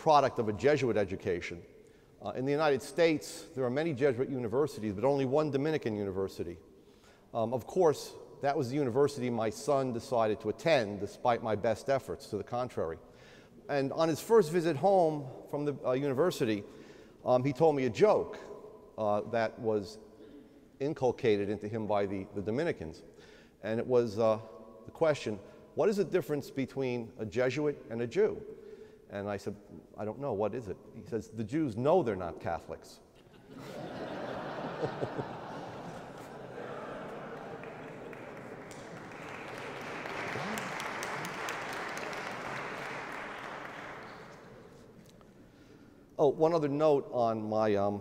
product of a Jesuit education. In the United States, there are many Jesuit universities, but only one Dominican university. Of course, that was the university my son decided to attend, despite my best efforts to the contrary. And on his first visit home from the university, he told me a joke that was inculcated into him by the Dominicans. And it was the question, what is the difference between a Jesuit and a Jew? And I said, I don't know, what is it? He says, the Jews know they're not Catholics. Oh, one other note on my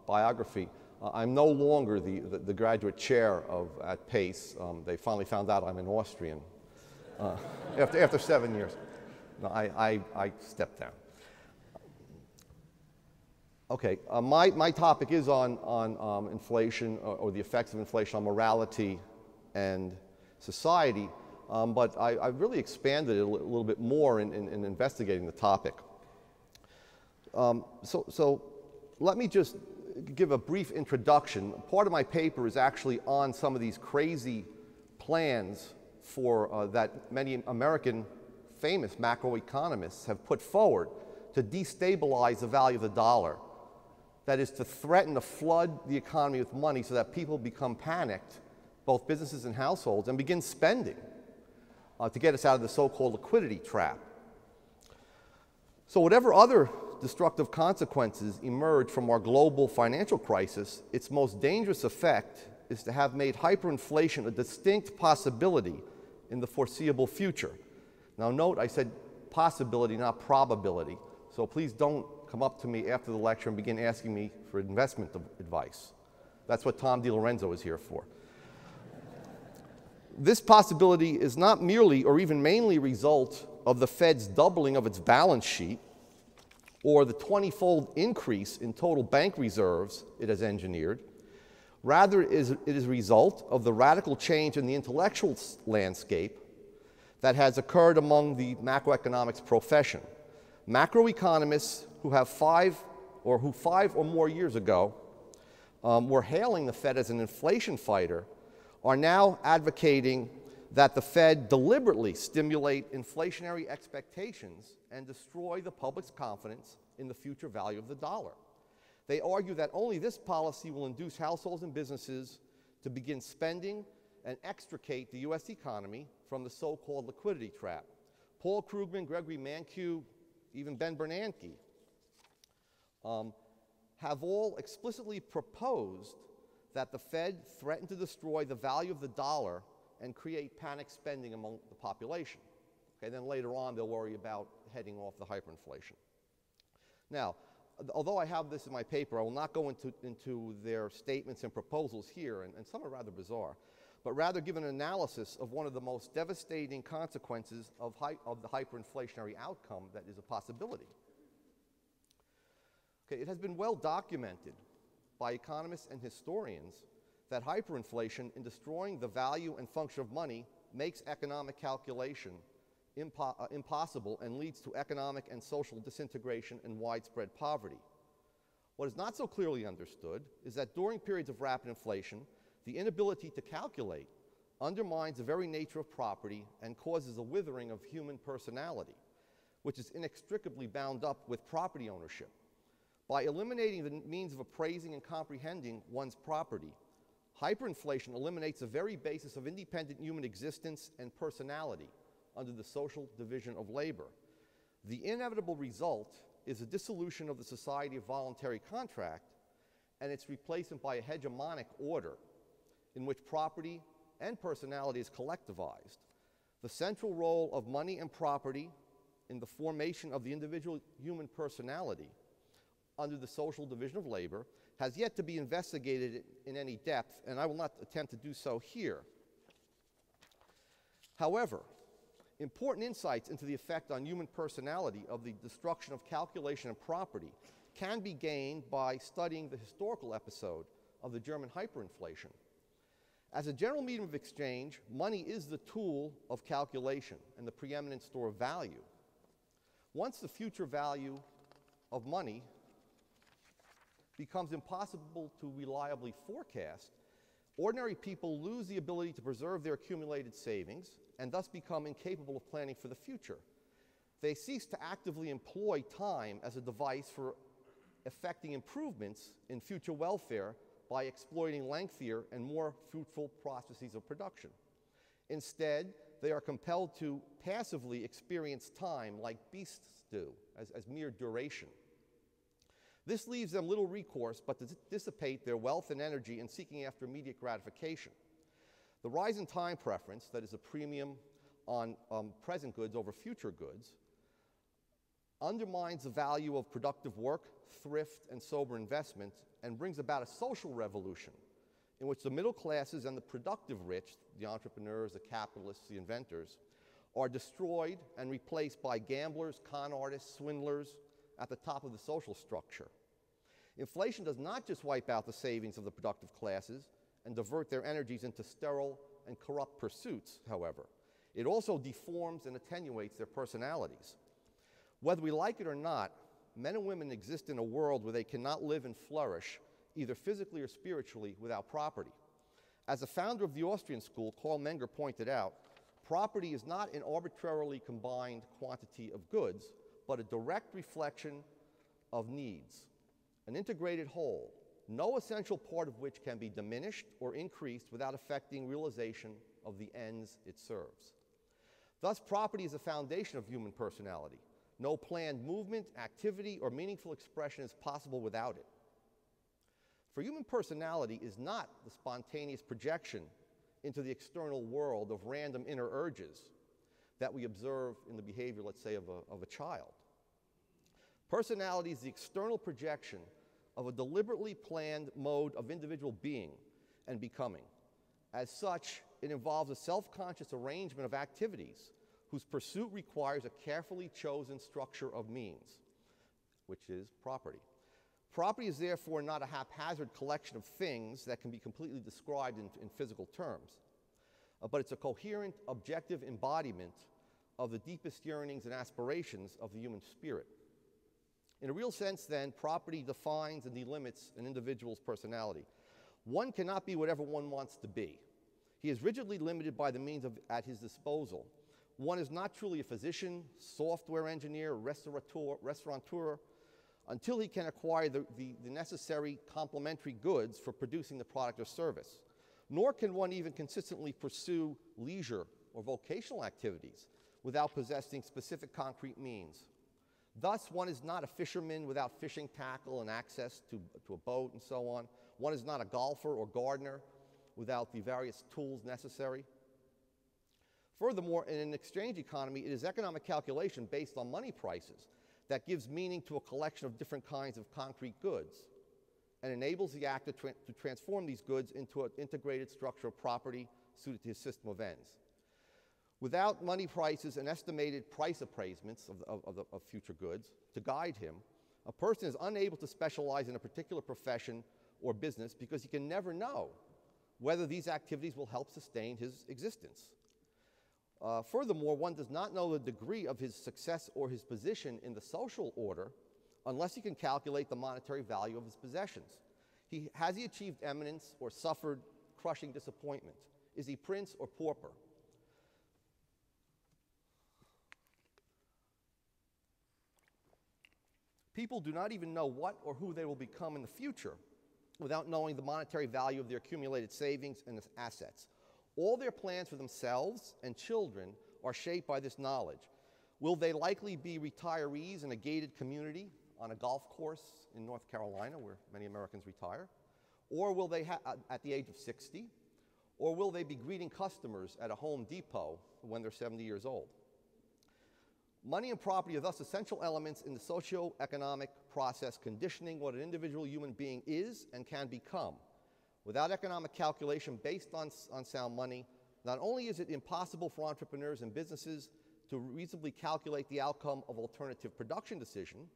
biography. I'm no longer the graduate chair at Pace. They finally found out I'm an Austrian after 7 years. No, I stepped down. Okay, my topic is on inflation or the effects of inflation on morality and society, but I've really expanded it a little bit more in investigating the topic. So let me just give a brief introduction. Part of my paper is actually on some of these crazy plans for that many American famous macroeconomists have put forward to destabilize the value of the dollar. That is, to threaten to flood the economy with money so that people become panicked, both businesses and households, and begin spending to get us out of the so-called liquidity trap. So whatever other destructive consequences emerge from our global financial crisis, its most dangerous effect is to have made hyperinflation a distinct possibility in the foreseeable future. Now note, I said possibility, not probability. So please don't come up to me after the lecture and begin asking me for investment advice. That's what Tom DiLorenzo is here for. This possibility is not merely or even mainly a result of the Fed's doubling of its balance sheet or the 20-fold increase in total bank reserves it has engineered. Rather, it is a result of the radical change in the intellectual landscape that has occurred among the macroeconomics profession. Macroeconomists who 5 or more years ago were hailing the Fed as an inflation fighter are now advocating that the Fed deliberately stimulate inflationary expectations and destroy the public's confidence in the future value of the dollar. They argue that only this policy will induce households and businesses to begin spending and extricate the U.S. economy from the so-called liquidity trap. Paul Krugman, Gregory Mankiw, even Ben Bernanke have all explicitly proposed that the Fed threaten to destroy the value of the dollar and create panic spending among the population. Okay, then later on they'll worry about heading off the hyperinflation. Now, although I have this in my paper, I will not go into their statements and proposals here, and some are rather bizarre, but rather give an analysis of one of the most devastating consequences of the hyperinflationary outcome that is a possibility. Okay, it has been well documented by economists and historians that hyperinflation, in destroying the value and function of money, makes economic calculation impossible and leads to economic and social disintegration and widespread poverty. What is not so clearly understood is that during periods of rapid inflation, the inability to calculate undermines the very nature of property and causes a withering of human personality, which is inextricably bound up with property ownership. By eliminating the means of appraising and comprehending one's property, hyperinflation eliminates the very basis of independent human existence and personality under the social division of labor. The inevitable result is a dissolution of the society of voluntary contract and its replacement by a hegemonic order in which property and personality is collectivized. The central role of money and property in the formation of the individual human personality under the social division of labor has yet to be investigated in any depth, and I will not attempt to do so here. However, important insights into the effect on human personality of the destruction of calculation and property can be gained by studying the historical episode of the German hyperinflation. As a general medium of exchange, money is the tool of calculation and the preeminent store of value. Once the future value of money becomes impossible to reliably forecast, ordinary people lose the ability to preserve their accumulated savings and thus become incapable of planning for the future. They cease to actively employ time as a device for effecting improvements in future welfare by exploiting lengthier and more fruitful processes of production. Instead, they are compelled to passively experience time like beasts do, as mere duration. This leaves them little recourse but to dissipate their wealth and energy in seeking after immediate gratification. The rise in time preference, that is a premium on present goods over future goods, undermines the value of productive work, thrift, and sober investment, and brings about a social revolution in which the middle classes and the productive rich, the entrepreneurs, the capitalists, the inventors, are destroyed and replaced by gamblers, con artists, swindlers at the top of the social structure. Inflation does not just wipe out the savings of the productive classes and divert their energies into sterile and corrupt pursuits, however. It also deforms and attenuates their personalities. Whether we like it or not, men and women exist in a world where they cannot live and flourish, either physically or spiritually, without property. As the founder of the Austrian school, Karl Menger, pointed out, property is not an arbitrarily combined quantity of goods, but a direct reflection of needs, an integrated whole, no essential part of which can be diminished or increased without affecting realization of the ends it serves. Thus, property is a foundation of human personality. No planned movement, activity, or meaningful expression is possible without it. For human personality is not the spontaneous projection into the external world of random inner urges that we observe in the behavior, let's say, of a child. Personality is the external projection of a deliberately planned mode of individual being and becoming. As such, it involves a self-conscious arrangement of activities whose pursuit requires a carefully chosen structure of means, which is property. Property is therefore not a haphazard collection of things that can be completely described in physical terms, but it's a coherent, objective embodiment of the deepest yearnings and aspirations of the human spirit. In a real sense, then, property defines and delimits an individual's personality. One cannot be whatever one wants to be. He is rigidly limited by the means at his disposal. One is not truly a physician, software engineer, restaurateur, until he can acquire the necessary complementary goods for producing the product or service. Nor can one even consistently pursue leisure or vocational activities without possessing specific concrete means. Thus, one is not a fisherman without fishing tackle and access to a boat and so on. One is not a golfer or gardener without the various tools necessary. Furthermore, in an exchange economy, it is economic calculation based on money prices that gives meaning to a collection of different kinds of concrete goods and enables the actor to transform these goods into an integrated structure of property suited to his system of ends. Without money prices and estimated price appraisements of future goods to guide him, a person is unable to specialize in a particular profession or business because he can never know whether these activities will help sustain his existence. Furthermore, one does not know the degree of his success or his position in the social order unless he can calculate the monetary value of his possessions. Has he achieved eminence or suffered crushing disappointment? Is he prince or pauper? People do not even know what or who they will become in the future without knowing the monetary value of their accumulated savings and assets. All their plans for themselves and children are shaped by this knowledge. Will they likely be retirees in a gated community on a golf course in North Carolina, where many Americans retire? Or will they, at the age of 60? Or will they be greeting customers at a Home Depot when they're 70 years old? Money and property are thus essential elements in the socio-economic process conditioning what an individual human being is and can become. Without economic calculation based on sound money, not only is it impossible for entrepreneurs and businesses to reasonably calculate the outcome of alternative production decisions,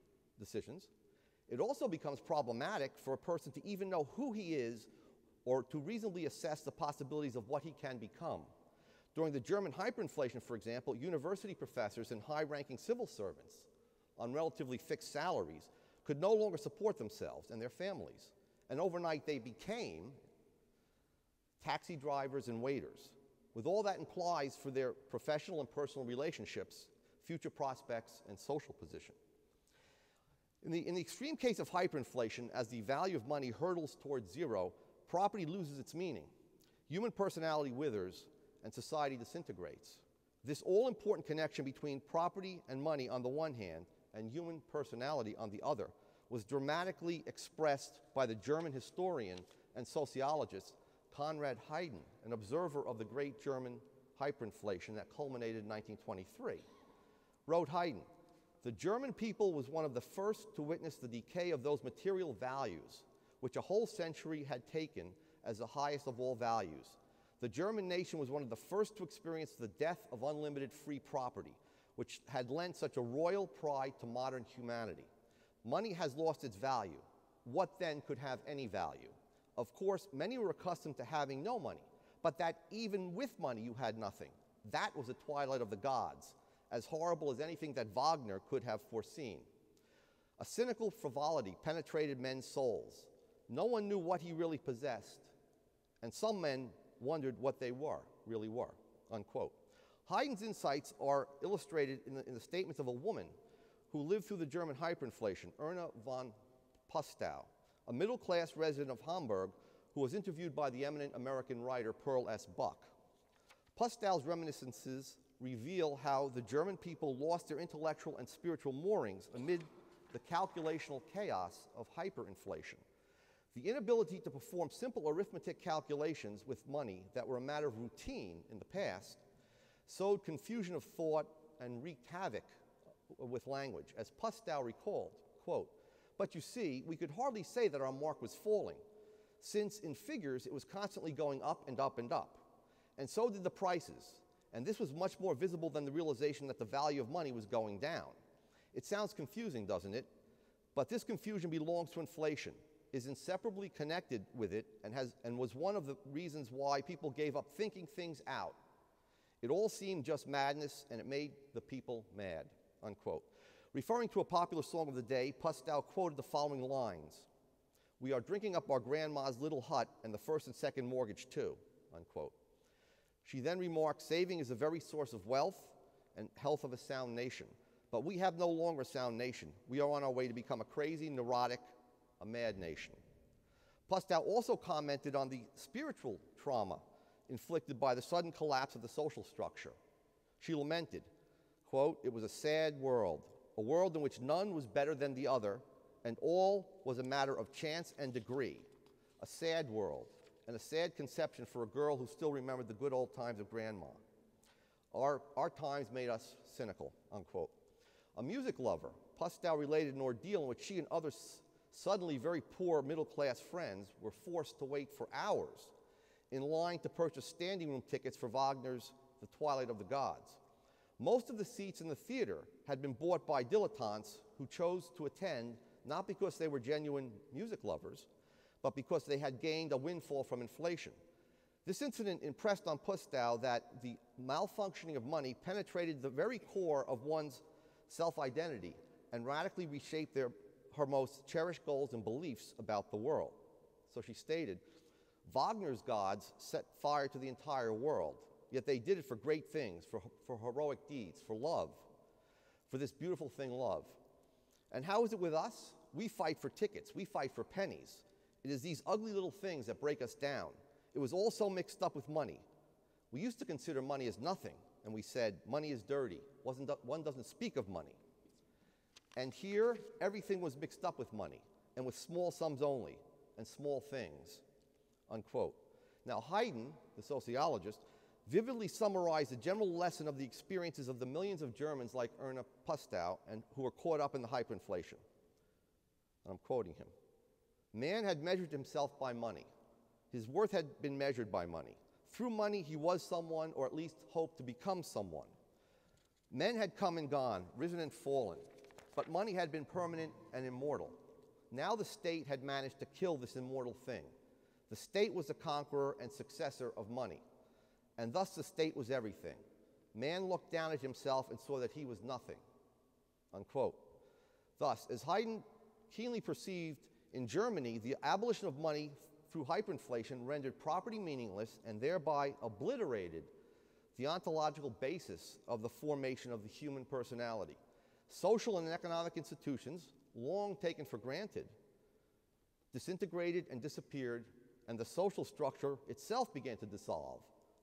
it also becomes problematic for a person to even know who he is or to reasonably assess the possibilities of what he can become. During the German hyperinflation, for example, university professors and high-ranking civil servants on relatively fixed salaries could no longer support themselves and their families. And overnight they became taxi drivers and waiters, with all that implies for their professional and personal relationships, future prospects, and social position. In the extreme case of hyperinflation, as the value of money hurtles towards zero, property loses its meaning. Human personality withers, and society disintegrates. This all-important connection between property and money on the one hand and human personality on the other was dramatically expressed by the German historian and sociologist Conrad Hayden, an observer of the great German hyperinflation that culminated in 1923. Wrote Hayden, "The German people was one of the first to witness the decay of those material values which a whole century had taken as the highest of all values. The German nation was one of the first to experience the death of unlimited free property, which had lent such a royal pride to modern humanity. Money has lost its value. What then could have any value? Of course, many were accustomed to having no money, but that even with money you had nothing. That was the twilight of the gods, as horrible as anything that Wagner could have foreseen. A cynical frivolity penetrated men's souls. No one knew what he really possessed, and some men wondered what they really were," unquote. Haydn's insights are illustrated in the statements of a woman who lived through the German hyperinflation, Erna von Pustow, a middle-class resident of Hamburg who was interviewed by the eminent American writer Pearl S. Buck. Pustow's reminiscences reveal how the German people lost their intellectual and spiritual moorings amid the calculational chaos of hyperinflation. The inability to perform simple arithmetic calculations with money that were a matter of routine in the past sowed confusion of thought and wreaked havoc with language. As Pustow recalled, quote, "But you see, we could hardly say that our mark was falling, since in figures it was constantly going up and up and up. And so did the prices, and this was much more visible than the realization that the value of money was going down. It sounds confusing, doesn't it? But this confusion belongs to inflation, is inseparably connected with it, and was one of the reasons why people gave up thinking things out. It all seemed just madness, and it made the people mad," unquote. Referring to a popular song of the day, Pustow quoted the following lines, "We are drinking up our grandma's little hut and the first and second mortgage too," unquote. She then remarked, "Saving is the very source of wealth and health of a sound nation. But we have no longer a sound nation. We are on our way to become a crazy, neurotic, a mad nation." Pustow also commented on the spiritual trauma inflicted by the sudden collapse of the social structure. She lamented, quote, "It was a sad world, a world in which none was better than the other, and all was a matter of chance and degree. A sad world, and a sad conception for a girl who still remembered the good old times of grandma. Our times made us cynical," unquote. A music lover, Pustow related an ordeal in which she and other suddenly very poor middle-class friends were forced to wait for hours in line to purchase standing room tickets for Wagner's The Twilight of the Gods. Most of the seats in the theater had been bought by dilettantes who chose to attend not because they were genuine music lovers, but because they had gained a windfall from inflation. This incident impressed on Pustow that the malfunctioning of money penetrated the very core of one's self-identity and radically reshaped her most cherished goals and beliefs about the world. So she stated, "Wagner's gods set fire to the entire world, yet they did it for great things, for heroic deeds, for love, for this beautiful thing, love. And how is it with us? We fight for tickets, we fight for pennies. It is these ugly little things that break us down. It was all so mixed up with money. We used to consider money as nothing, and we said, money is dirty. One doesn't speak of money. And here, everything was mixed up with money, and with small sums only, and small things," unquote. Now, Hayden, the sociologist, vividly summarized the general lesson of the experiences of the millions of Germans like Erna Pustow and who were caught up in the hyperinflation. And I'm quoting him. "Man had measured himself by money. His worth had been measured by money. Through money, he was someone, or at least hoped to become someone. Men had come and gone, risen and fallen, but money had been permanent and immortal. Now the state had managed to kill this immortal thing. The state was the conqueror and successor of money, and thus the state was everything. Man looked down at himself and saw that he was nothing," unquote. Thus, as Haydn keenly perceived in Germany, the abolition of money through hyperinflation rendered property meaningless and thereby obliterated the ontological basis of the formation of the human personality. Social and economic institutions, long taken for granted, disintegrated and disappeared, and the social structure itself began to dissolve,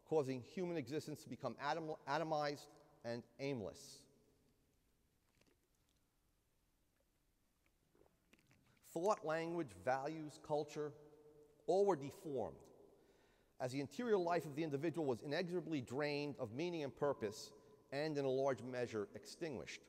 causing human existence to become atomized and aimless. Thought, language, values, culture, all were deformed, as the interior life of the individual was inexorably drained of meaning and purpose, and in a large measure extinguished.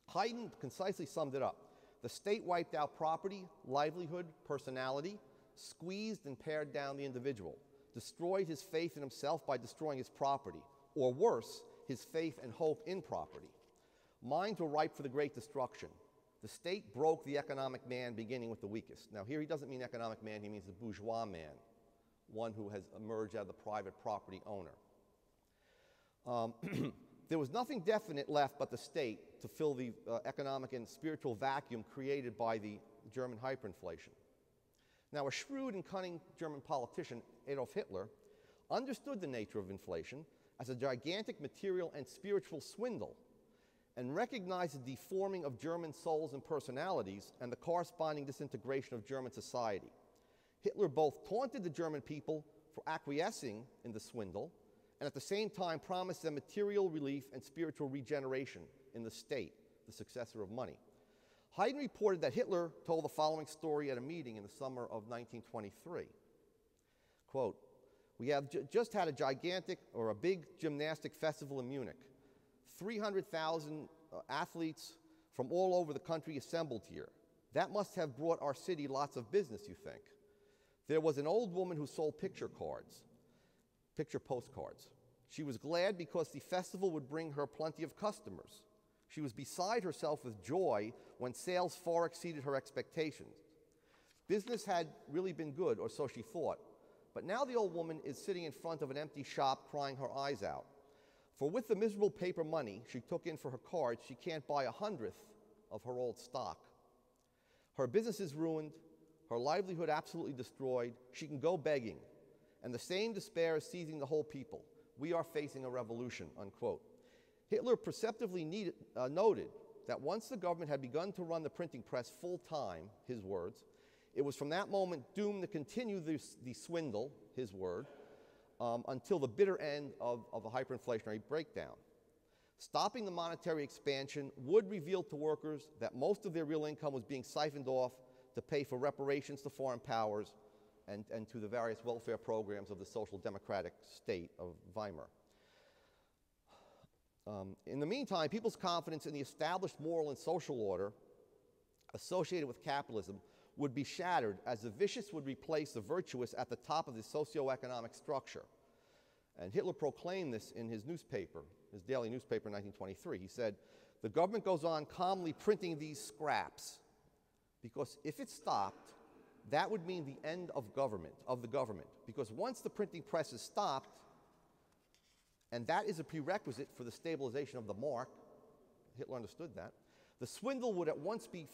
Haydn concisely summed it up. The state wiped out property, livelihood, personality, squeezed and pared down the individual, destroyed his faith in himself by destroying his property, or worse, his faith and hope in property. Minds were ripe for the great destruction. The state broke the economic man, beginning with the weakest. Now here he doesn't mean economic man, he means the bourgeois man, one who has emerged out of the private property owner. There was nothing definite left but the state to fill the economic and spiritual vacuum created by the German hyperinflation. Now, a shrewd and cunning German politician, Adolf Hitler, understood the nature of inflation as a gigantic material and spiritual swindle, and recognized the deforming of German souls and personalities and the corresponding disintegration of German society. Hitler both taunted the German people for acquiescing in the swindle and at the same time promised them material relief and spiritual regeneration in the state, the successor of money. Haydn reported that Hitler told the following story at a meeting in the summer of 1923. Quote, "We have just had a big gymnastic festival in Munich. 300,000 athletes from all over the country assembled here. That must have brought our city lots of business, you think. There was an old woman who sold picture postcards. She was glad because the festival would bring her plenty of customers. She was beside herself with joy when sales far exceeded her expectations. Business had really been good, or so she thought. But now the old woman is sitting in front of an empty shop crying her eyes out. For with the miserable paper money she took in for her cards, she can't buy 1/100th of her old stock. Her business is ruined, her livelihood absolutely destroyed. She can go begging. And the same despair is seizing the whole people. We are facing a revolution," unquote. Hitler perceptively noted that once the government had begun to run the printing press full time, his words, it was from that moment doomed to continue the swindle, his word, until the bitter end of a hyperinflationary breakdown. Stopping the monetary expansion would reveal to workers that most of their real income was being siphoned off to pay for reparations to foreign powers and to the various welfare programs of the social democratic state of Weimar. In the meantime, people's confidence in the established moral and social order associated with capitalism would be shattered as the vicious would replace the virtuous at the top of the socioeconomic structure. And Hitler proclaimed this in his newspaper, his daily newspaper in 1923. He said, "The government goes on calmly printing these scraps, because if it stopped, that would mean the end of the government. Because once the printing press is stopped, and that is a prerequisite for the stabilization of the mark," Hitler understood that, "the swindle would at once be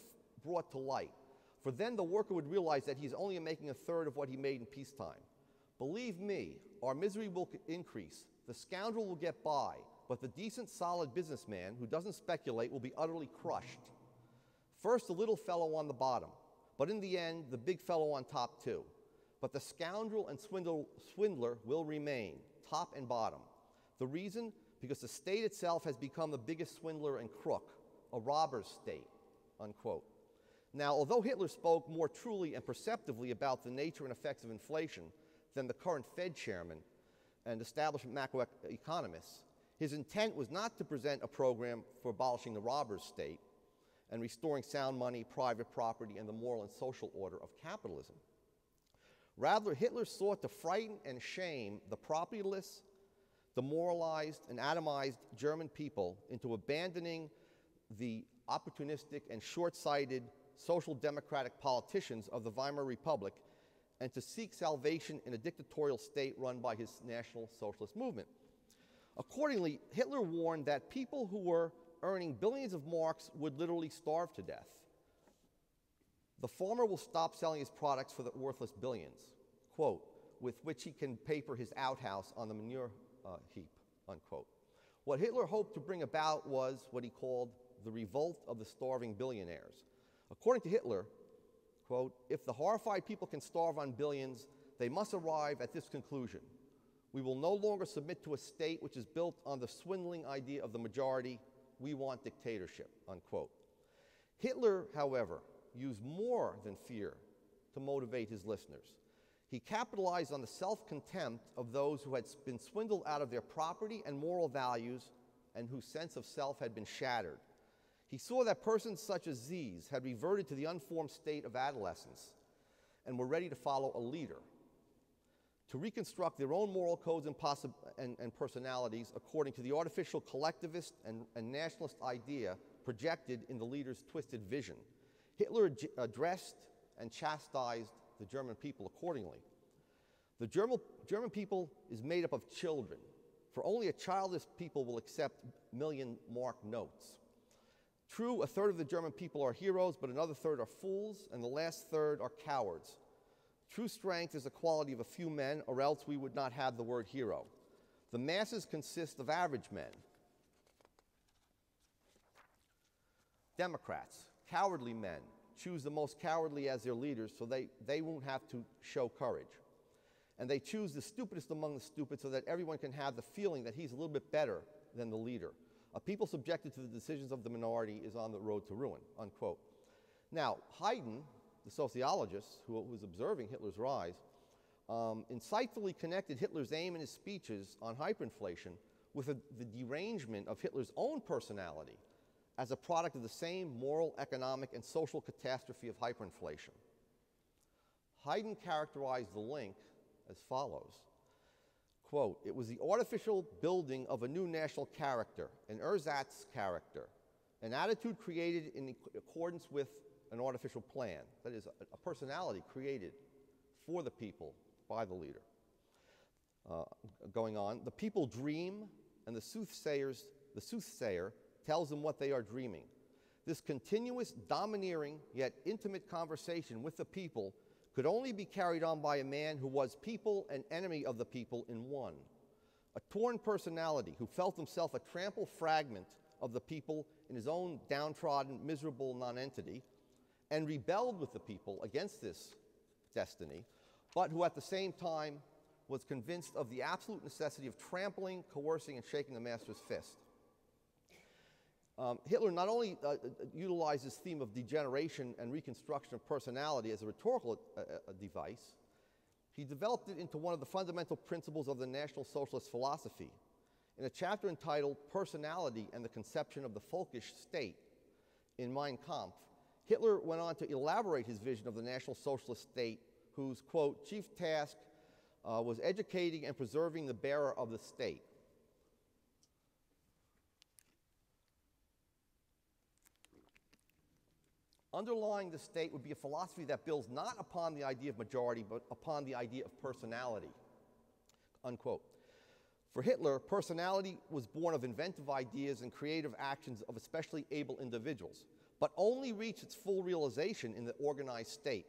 brought to light. For then the worker would realize that he's only making 1/3 of what he made in peacetime. Believe me, our misery will increase. The scoundrel will get by, but the decent, solid businessman who doesn't speculate will be utterly crushed. First the little fellow on the bottom, but in the end, the big fellow on top too. But the scoundrel and swindler will remain, top and bottom. The reason? Because the state itself has become the biggest swindler and crook, a robber's state," unquote. Now, although Hitler spoke more truly and perceptively about the nature and effects of inflation than the current Fed chairman and establishment macroeconomists, his intent was not to present a program for abolishing the robber's state and restoring sound money, private property, and the moral and social order of capitalism. Rather, Hitler sought to frighten and shame the propertyless, demoralized, and atomized German people into abandoning the opportunistic and short-sighted social democratic politicians of the Weimar Republic and to seek salvation in a dictatorial state run by his National Socialist movement. Accordingly, Hitler warned that people who were earning billions of marks would literally starve to death. The farmer will stop selling his products for the worthless billions, quote, with which he can paper his outhouse on the manure heap, unquote. What Hitler hoped to bring about was what he called the revolt of the starving billionaires. According to Hitler, quote, if the horrified people can starve on billions, they must arrive at this conclusion. We will no longer submit to a state which is built on the swindling idea of the majority. We want dictatorship, unquote. Hitler, however, used more than fear to motivate his listeners. He capitalized on the self-contempt of those who had been swindled out of their property and moral values and whose sense of self had been shattered. He saw that persons such as these had reverted to the unformed state of adolescence and were ready to follow a leader, to reconstruct their own moral codes and personalities according to the artificial collectivist and nationalist idea projected in the leader's twisted vision. Hitler addressed and chastised the German people accordingly. The German people is made up of children, for only a childless people will accept million-mark notes. True, a third of the German people are heroes, but another third are fools, and the last third are cowards. True strength is the quality of a few men, or else we would not have the word hero. The masses consist of average men. Democrats, cowardly men, choose the most cowardly as their leaders so they won't have to show courage. And they choose the stupidest among the stupid so that everyone can have the feeling that he's a little bit better than the leader. A people subjected to the decisions of the minority is on the road to ruin, unquote. Now, Haydn, the sociologist who was observing Hitler's rise, insightfully connected Hitler's aim in his speeches on hyperinflation with the derangement of Hitler's own personality as a product of the same moral, economic, and social catastrophe of hyperinflation. Haydn characterized the link as follows, quote, it was the artificial building of a new national character, an ersatz character, an attitude created in accordance with an artificial plan, that is, a personality created for the people by the leader. Going on, the people dream, and the soothsayer tells them what they are dreaming. This continuous, domineering, yet intimate conversation with the people could only be carried on by a man who was people and enemy of the people in one. A torn personality who felt himself a trampled fragment of the people in his own downtrodden, miserable nonentity, and rebelled with the people against this destiny, but who at the same time was convinced of the absolute necessity of trampling, coercing, and shaking the master's fist. Hitler not only utilized this theme of degeneration and reconstruction of personality as a rhetorical device, he developed it into one of the fundamental principles of the National Socialist philosophy. In a chapter entitled Personality and the Conception of the Folkish State in Mein Kampf, Hitler went on to elaborate his vision of the National Socialist state, whose, quote, chief task was educating and preserving the bearer of the state. Underlying the state would be a philosophy that builds not upon the idea of majority, but upon the idea of personality, unquote. For Hitler, personality was born of inventive ideas and creative actions of especially able individuals, but only reached its full realization in the organized state,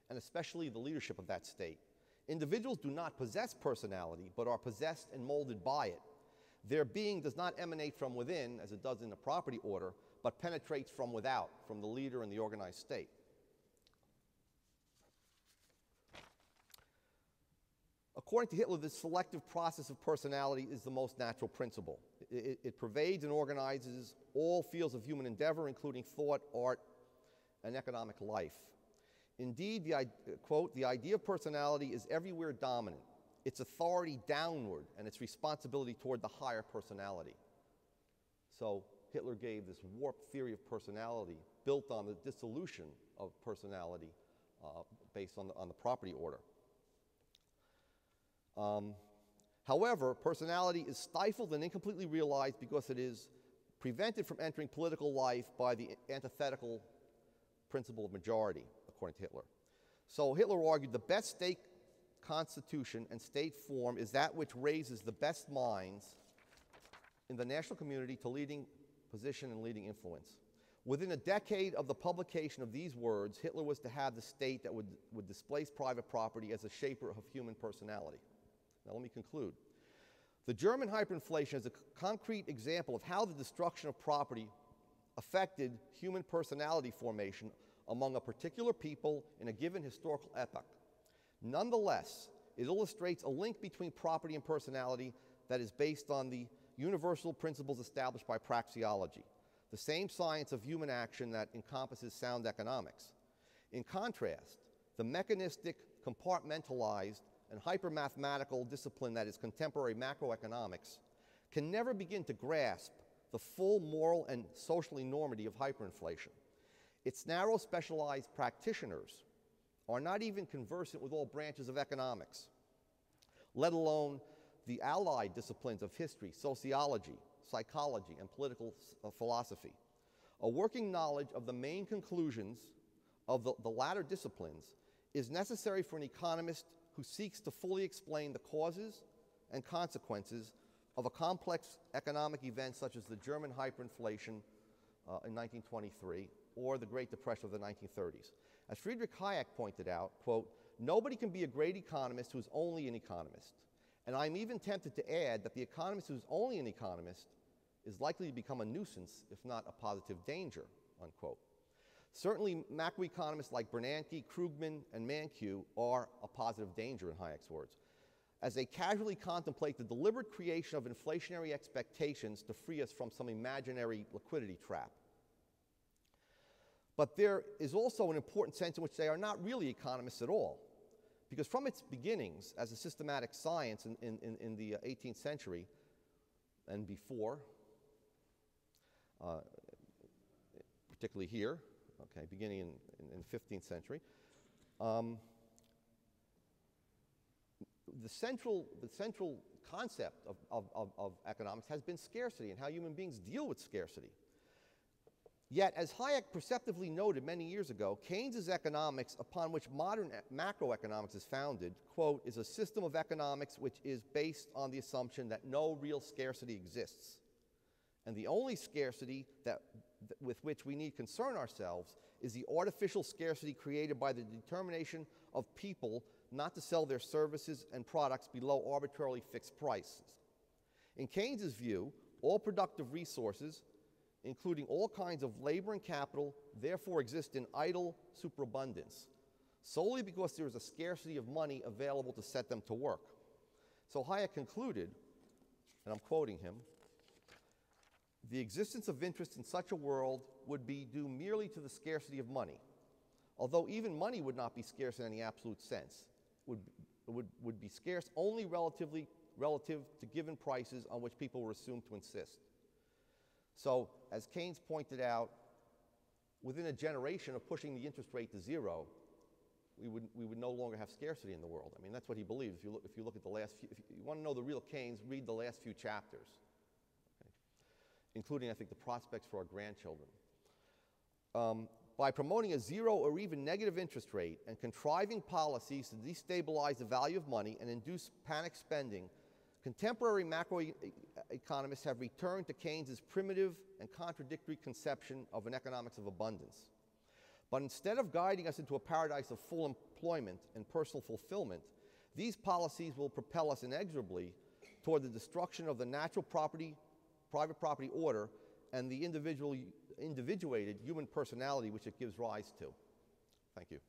and especially the leadership of that state. Individuals do not possess personality, but are possessed and molded by it. Their being does not emanate from within, as it does in the property order, but penetrates from without, from the leader and the organized state. According to Hitler, this selective process of personality is the most natural principle. It pervades and organizes all fields of human endeavor, including thought, art, and economic life. Indeed, quote, the idea of personality is everywhere dominant, its authority downward, and its responsibility toward the higher personality. So Hitler gave this warped theory of personality built on the dissolution of personality based on the property order. However, personality is stifled and incompletely realized because it is prevented from entering political life by the antithetical principle of majority, according to Hitler. So Hitler argued the best state constitution and state form is that which raises the best minds in the national community to leading position and leading influence. Within a decade of the publication of these words, Hitler was to have the state that would displace private property as a shaper of human personality. Now let me conclude. The German hyperinflation is a concrete example of how the destruction of property affected human personality formation among a particular people in a given historical epoch. Nonetheless, it illustrates a link between property and personality that is based on the universal principles established by praxeology, the same science of human action that encompasses sound economics. In contrast, the mechanistic, compartmentalized, and hypermathematical discipline that is contemporary macroeconomics can never begin to grasp the full moral and socially normative of hyperinflation. Its narrow specialized practitioners are not even conversant with all branches of economics, let alone the allied disciplines of history, sociology, psychology, and political philosophy. A working knowledge of the main conclusions of the latter disciplines is necessary for an economist who seeks to fully explain the causes and consequences of a complex economic event such as the German hyperinflation in 1923 or the Great Depression of the 1930s. As Friedrich Hayek pointed out, quote, "Nobody can be a great economist who's only an economist. And I'm even tempted to add that the economist who's only an economist is likely to become a nuisance, if not a positive danger," unquote. Certainly, macroeconomists like Bernanke, Krugman, and Mankiw are a positive danger, in Hayek's words, as they casually contemplate the deliberate creation of inflationary expectations to free us from some imaginary liquidity trap. But there is also an important sense in which they are not really economists at all, because from its beginnings as a systematic science in the 18th century and before, particularly here, okay, beginning in the 15th century, the central concept of economics has been scarcity and how human beings deal with scarcity. Yet, as Hayek perceptively noted many years ago, Keynes's economics, upon which modern macroeconomics is founded, quote, "is a system of economics which is based on the assumption that no real scarcity exists. And the only scarcity with which we need concern ourselves is the artificial scarcity created by the determination of people not to sell their services and products below arbitrarily fixed prices." In Keynes's view, all productive resources, including all kinds of labor and capital, therefore exist in idle superabundance, solely because there is a scarcity of money available to set them to work. So Hayek concluded, and I'm quoting him, "The existence of interest in such a world would be due merely to the scarcity of money, although even money would not be scarce in any absolute sense. It would be scarce only relative to given prices on which people were assumed to insist." So, as Keynes pointed out, within a generation of pushing the interest rate to zero, we would no longer have scarcity in the world. I mean, that's what he believes. If you look at the last few, if you want to know the real Keynes, read the last few chapters, okay? Including, I think, the prospects for our grandchildren. By promoting a zero or even negative interest rate and contriving policies to destabilize the value of money and induce panic spending, contemporary macroeconomists have returned to Keynes's primitive and contradictory conception of an economics of abundance. But instead of guiding us into a paradise of full employment and personal fulfillment, these policies will propel us inexorably toward the destruction of the natural private property order and the individuated human personality which it gives rise to. Thank you.